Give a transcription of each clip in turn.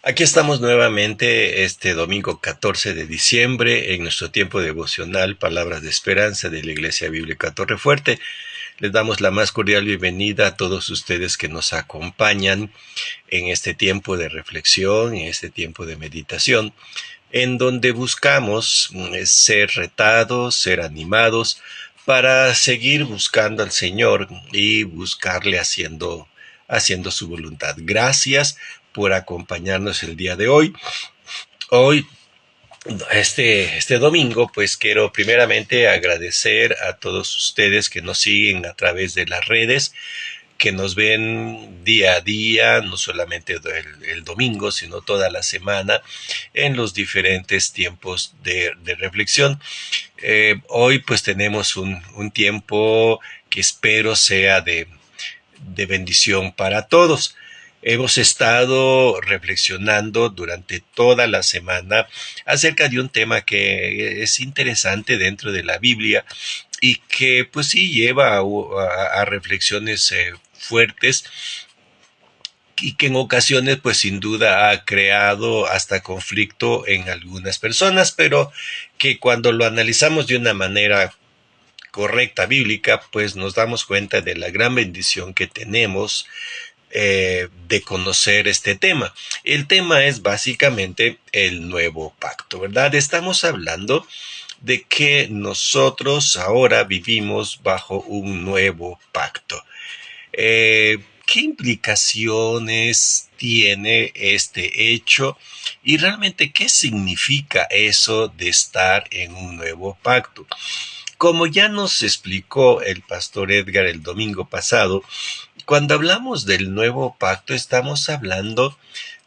Aquí estamos nuevamente este domingo 14 de diciembre en nuestro tiempo devocional Palabras de Esperanza de la Iglesia Bíblica Torrefuerte. Les damos la más cordial bienvenida a todos ustedes que nos acompañan en este tiempo de reflexión, en este tiempo de meditación, en donde buscamos ser retados, ser animados para seguir buscando al Señor y buscarle haciendo su voluntad. Gracias por acompañarnos el día de hoy. Hoy, este domingo, pues quiero primeramente agradecer a todos ustedes que nos siguen a través de las redes, que nos ven día a día, no solamente el domingo, sino toda la semana, en los diferentes tiempos de reflexión. Hoy pues tenemos un tiempo que espero sea de bendición para todos. Hemos estado reflexionando durante toda la semana acerca de un tema que es interesante dentro de la Biblia y que pues sí lleva a reflexiones fuertes y que en ocasiones pues sin duda ha creado hasta conflicto en algunas personas, pero que cuando lo analizamos de una manera correcta bíblica, pues nos damos cuenta de la gran bendición que tenemos de conocer este tema. El tema es básicamente el nuevo pacto, ¿verdad? Estamos hablando de que nosotros ahora vivimos bajo un nuevo pacto. ¿Qué implicaciones tiene este hecho y realmente qué significa eso de estar en un nuevo pacto? Como ya nos explicó el pastor Edgar el domingo pasado, cuando hablamos del nuevo pacto estamos hablando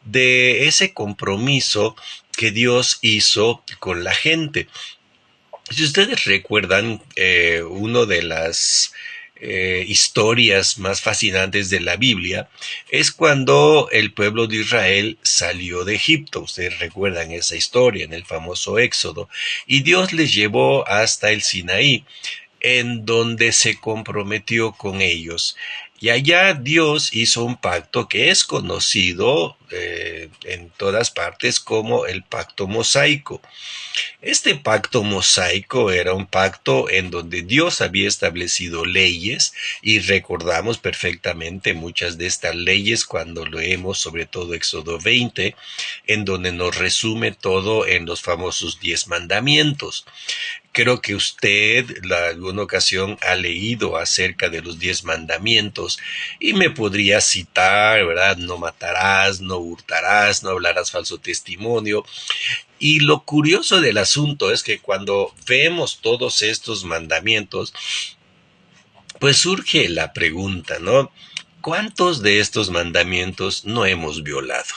de ese compromiso que Dios hizo con la gente. Si ustedes recuerdan, una de las historias más fascinantes de la Biblia es cuando el pueblo de Israel salió de Egipto. Ustedes recuerdan esa historia en el famoso Éxodo. Y Dios les llevó hasta el Sinaí, en donde se comprometió con ellos. Y allá Dios hizo un pacto que es conocido en todas partes como el pacto mosaico. Este pacto mosaico era un pacto en donde Dios había establecido leyes y recordamos perfectamente muchas de estas leyes cuando leemos sobre todo Éxodo 20, en donde nos resume todo en los famosos 10 mandamientos. Creo que usted alguna ocasión ha leído acerca de los 10 mandamientos y me podría citar, ¿verdad? No matarás, no hurtarás, no hablarás falso testimonio. Y lo curioso del asunto es que cuando vemos todos estos mandamientos, pues surge la pregunta, ¿no? ¿Cuántos de estos mandamientos no hemos violado?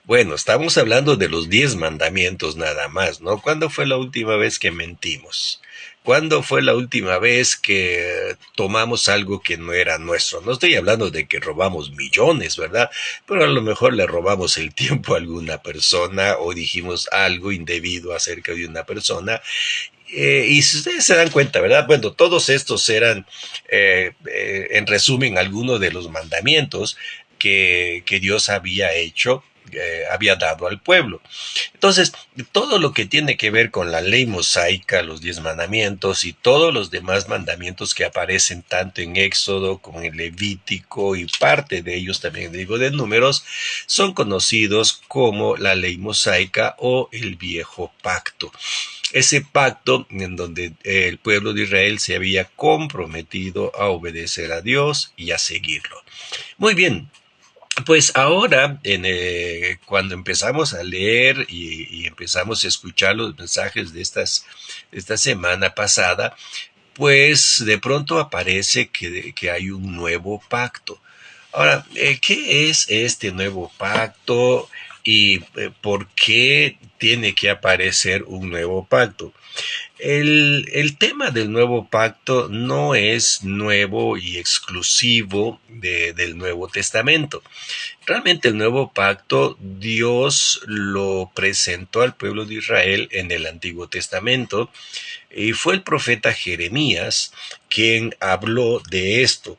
Bueno, estamos hablando de los 10 mandamientos nada más, ¿no? ¿Cuándo fue la última vez que mentimos? ¿Cuándo fue la última vez que tomamos algo que no era nuestro? No estoy hablando de que robamos millones, ¿verdad? Pero a lo mejor le robamos el tiempo a alguna persona o dijimos algo indebido acerca de una persona. Y si ustedes se dan cuenta, ¿verdad? Bueno, todos estos eran, en resumen, algunos de los mandamientos que Dios había hecho, había dado al pueblo. Entonces, todo lo que tiene que ver con la ley mosaica, los 10 mandamientos y todos los demás mandamientos que aparecen tanto en Éxodo como en Levítico y parte de ellos también, digo, de Números, son conocidos como la ley mosaica o el viejo pacto. Ese pacto en donde el pueblo de Israel se había comprometido a obedecer a Dios y a seguirlo. Muy bien, pues ahora, cuando empezamos a leer y empezamos a escuchar los mensajes de esta semana pasada, pues de pronto aparece que hay un nuevo pacto. Ahora, ¿qué es este nuevo pacto y por qué tiene que aparecer un nuevo pacto? El tema del nuevo pacto no es nuevo y exclusivo del Nuevo Testamento. Realmente el nuevo pacto Dios lo presentó al pueblo de Israel en el Antiguo Testamento y fue el profeta Jeremías quien habló de esto.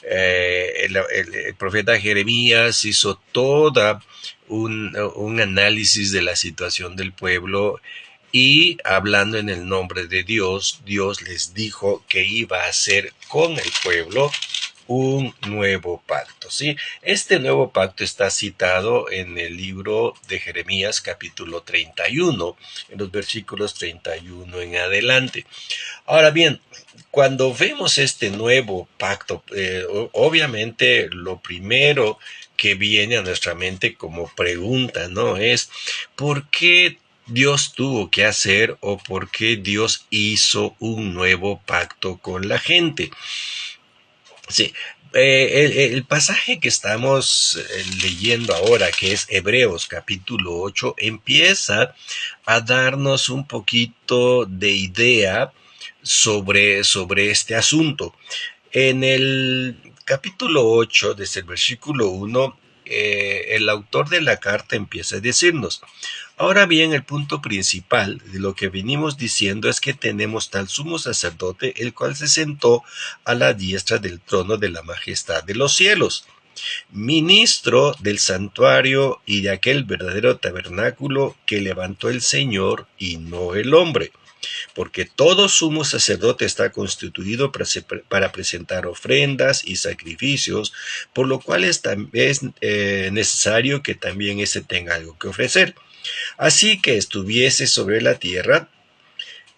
El profeta Jeremías hizo toda un análisis de la situación del pueblo y hablando en el nombre de Dios, Dios les dijo que iba a hacer con el pueblo un nuevo pacto, ¿sí? Este nuevo pacto está citado en el libro de Jeremías capítulo 31, en los versículos 31 en adelante. Ahora bien, cuando vemos este nuevo pacto, obviamente lo primero que viene a nuestra mente como pregunta, ¿no? Es ¿por qué Dios tuvo que hacer o por qué Dios hizo un nuevo pacto con la gente? Sí, el pasaje que estamos leyendo ahora, que es Hebreos capítulo 8, empieza a darnos un poquito de idea sobre este asunto. En el capítulo 8, desde el versículo 1, el autor de la carta empieza a decirnos: ahora bien, el punto principal de lo que venimos diciendo es que tenemos tal sumo sacerdote, el cual se sentó a la diestra del trono de la majestad de los cielos, ministro del santuario y de aquel verdadero tabernáculo que levantó el Señor y no el hombre, porque todo sumo sacerdote está constituido para presentar ofrendas y sacrificios, por lo cual es necesario que también éste tenga algo que ofrecer. Así que estuviese sobre la tierra,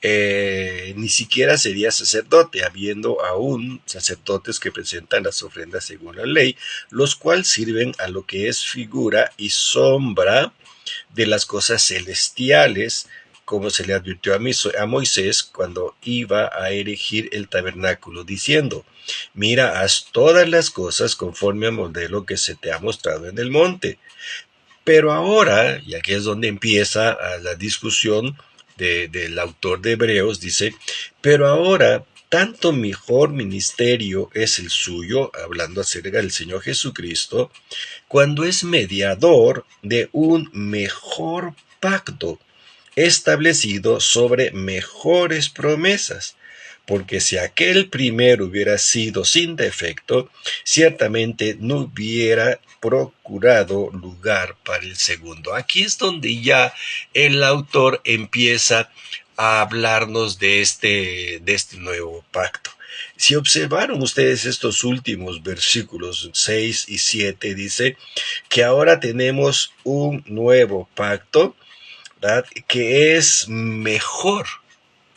ni siquiera sería sacerdote, habiendo aún sacerdotes que presentan las ofrendas según la ley, los cuales sirven a lo que es figura y sombra de las cosas celestiales, como se le advirtió a Moisés cuando iba a erigir el tabernáculo, diciendo: mira, haz todas las cosas conforme al modelo que se te ha mostrado en el monte. Pero ahora, y aquí es donde empieza la discusión del autor de Hebreos, dice: pero ahora tanto mejor ministerio es el suyo, hablando acerca del Señor Jesucristo, cuando es mediador de un mejor pacto, establecido sobre mejores promesas. Porque si aquel primero hubiera sido sin defecto, ciertamente no hubiera procurado lugar para el segundo. Aquí es donde ya el autor empieza a hablarnos de este nuevo pacto. Si observaron ustedes estos últimos versículos 6 y 7, dice que ahora tenemos un nuevo pacto, ¿verdad?, que es mejor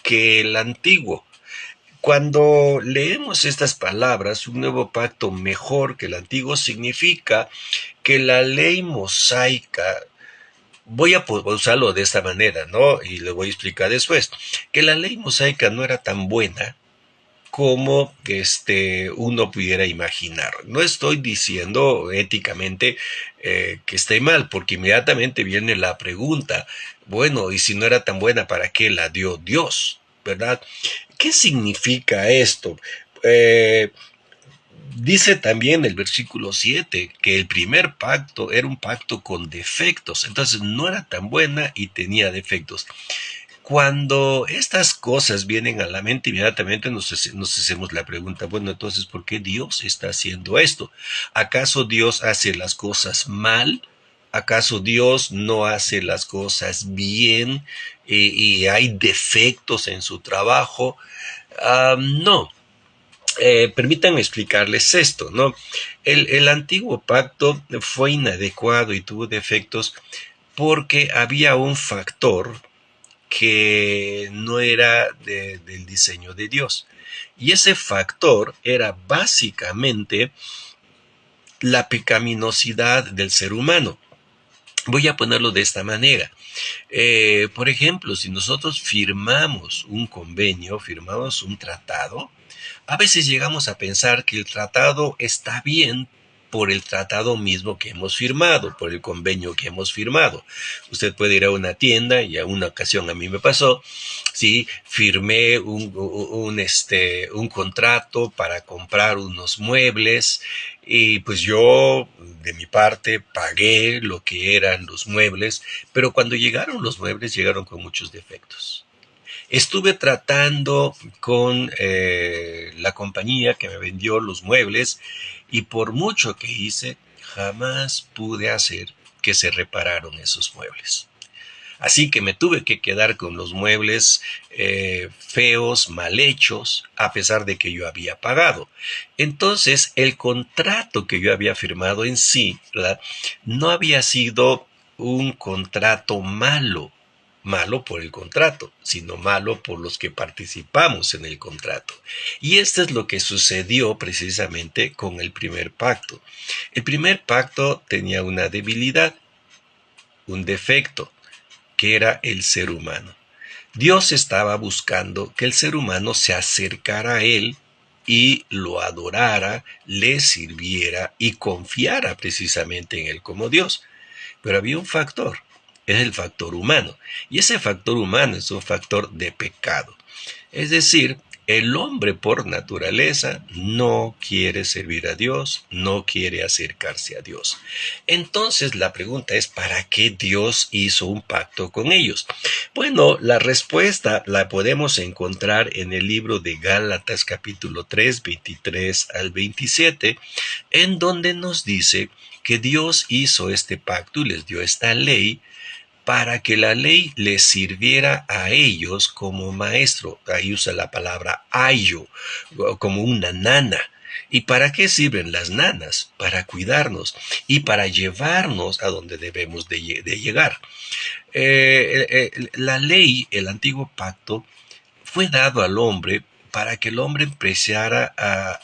que el antiguo. Cuando leemos estas palabras, un nuevo pacto mejor que el antiguo, significa que la ley mosaica, voy a usarlo de esta manera, ¿no? Y lo voy a explicar después, que la ley mosaica no era tan buena como uno pudiera imaginar. No estoy diciendo éticamente que esté mal, porque inmediatamente viene la pregunta: bueno, y si no era tan buena, ¿para qué la dio Dios? ¿Verdad? ¿Qué significa esto? Dice también el versículo 7 que el primer pacto era un pacto con defectos, entonces no era tan buena y tenía defectos. Cuando estas cosas vienen a la mente, inmediatamente nos hacemos la pregunta: bueno, entonces, ¿por qué Dios está haciendo esto? ¿Acaso Dios hace las cosas mal? ¿Acaso Dios no hace las cosas bien y hay defectos en su trabajo? No. Permítanme explicarles esto, ¿no? El antiguo pacto fue inadecuado y tuvo defectos porque había un factor que no era del diseño de Dios. Y ese factor era básicamente la pecaminosidad del ser humano. Voy a ponerlo de esta manera. Por ejemplo, si nosotros firmamos un convenio, firmamos un tratado, a veces llegamos a pensar que el tratado está bien por el tratado mismo que hemos firmado, por el convenio que hemos firmado. Usted puede ir a una tienda, y a una ocasión a mí me pasó, sí, firmé un contrato para comprar unos muebles y pues yo de mi parte pagué lo que eran los muebles, pero cuando llegaron los muebles llegaron con muchos defectos. Estuve tratando con la compañía que me vendió los muebles y por mucho que hice, jamás pude hacer que se repararon esos muebles. Así que me tuve que quedar con los muebles feos, mal hechos, a pesar de que yo había pagado. Entonces, el contrato que yo había firmado en sí, ¿verdad?, no había sido un contrato malo, malo por el contrato, sino malo por los que participamos en el contrato. Y esto es lo que sucedió precisamente con el primer pacto. El primer pacto tenía una debilidad, un defecto, que era el ser humano. Dios estaba buscando que el ser humano se acercara a Él y lo adorara, le sirviera y confiara precisamente en Él como Dios. Pero había un factor, es el factor humano. Y ese factor humano es un factor de pecado. Es decir, el hombre por naturaleza no quiere servir a Dios, no quiere acercarse a Dios. Entonces la pregunta es, ¿para qué Dios hizo un pacto con ellos? Bueno, la respuesta la podemos encontrar en el libro de Gálatas capítulo 3, 23 al 27, en donde nos dice que Dios hizo este pacto y les dio esta ley para que la ley les sirviera a ellos como maestro. Ahí usa la palabra ayo, como una nana. ¿Y para qué sirven las nanas? Para cuidarnos y para llevarnos a donde debemos de llegar. La ley, el antiguo pacto, fue dado al hombre para que el hombre empezara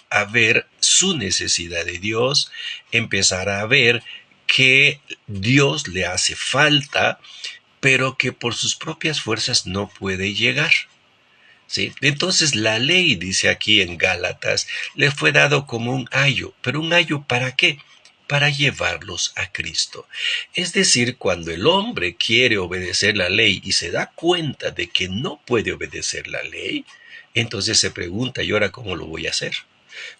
a ver su necesidad de Dios, empezara a ver que Dios le hace falta, pero que por sus propias fuerzas no puede llegar. ¿Sí? Entonces la ley, dice aquí en Gálatas, le fue dado como un ayo. ¿Pero un ayo para qué? Para llevarlos a Cristo. Es decir, cuando el hombre quiere obedecer la ley y se da cuenta de que no puede obedecer la ley, entonces se pregunta, ¿y ahora cómo lo voy a hacer?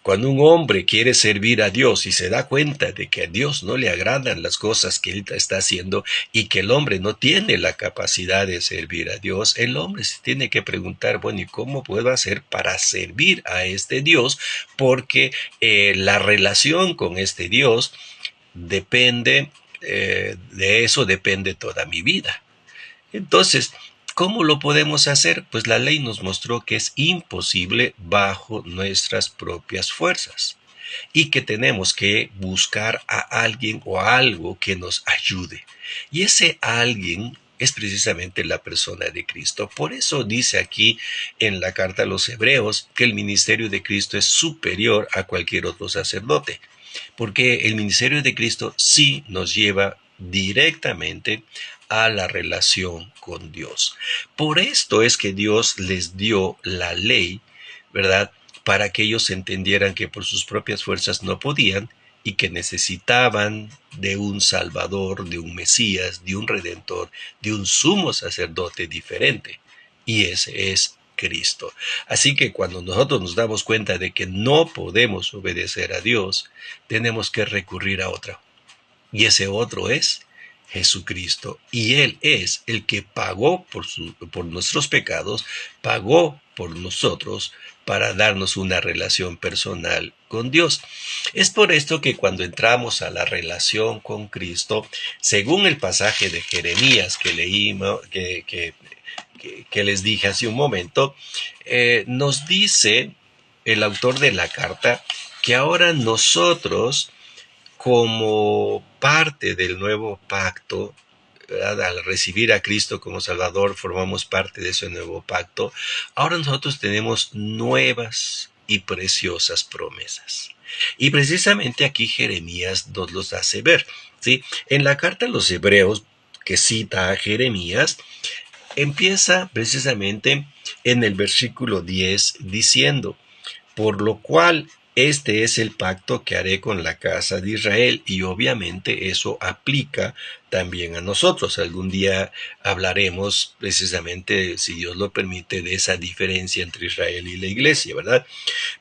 Cuando un hombre quiere servir a Dios y se da cuenta de que a Dios no le agradan las cosas que él está haciendo y que el hombre no tiene la capacidad de servir a Dios, el hombre se tiene que preguntar, bueno, ¿y cómo puedo hacer para servir a este Dios? Porque la relación con este Dios depende, de eso depende toda mi vida. Entonces, ¿cómo lo podemos hacer? Pues la ley nos mostró que es imposible bajo nuestras propias fuerzas y que tenemos que buscar a alguien o a algo que nos ayude. Y ese alguien es precisamente la persona de Cristo. Por eso dice aquí en la carta a los Hebreos que el ministerio de Cristo es superior a cualquier otro sacerdote, porque el ministerio de Cristo sí nos lleva directamente a la relación con Dios. Por esto es que Dios les dio la ley, ¿verdad?, para que ellos entendieran que por sus propias fuerzas no podían y que necesitaban de un Salvador, de un Mesías, de un Redentor, de un sumo sacerdote diferente. Y ese es Cristo. Así que cuando nosotros nos damos cuenta de que no podemos obedecer a Dios, tenemos que recurrir a otro. Y ese otro es Jesucristo. Y Él es el que pagó por nuestros pecados, pagó por nosotros para darnos una relación personal con Dios. Es por esto que cuando entramos a la relación con Cristo, según el pasaje de Jeremías que leímos, que les dije hace un momento, nos dice el autor de la carta que ahora nosotros, como parte del nuevo pacto, ¿verdad?, al recibir a Cristo como Salvador, formamos parte de ese nuevo pacto. Ahora nosotros tenemos nuevas y preciosas promesas. Y precisamente aquí Jeremías nos los hace ver, ¿sí? En la carta a los Hebreos, que cita a Jeremías, empieza precisamente en el versículo 10 diciendo: por lo cual este es el pacto que haré con la casa de Israel. Y obviamente eso aplica también a nosotros. Algún día hablaremos precisamente, si Dios lo permite, de esa diferencia entre Israel y la iglesia, ¿verdad?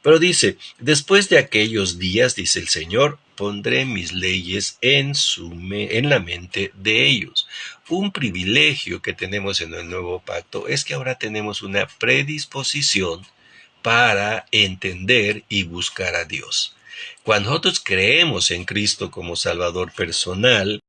Pero dice: después de aquellos días, dice el Señor, pondré mis leyes en la mente de ellos. Un privilegio que tenemos en el nuevo pacto es que ahora tenemos una predisposición para entender y buscar a Dios. Cuando nosotros creemos en Cristo como Salvador personal,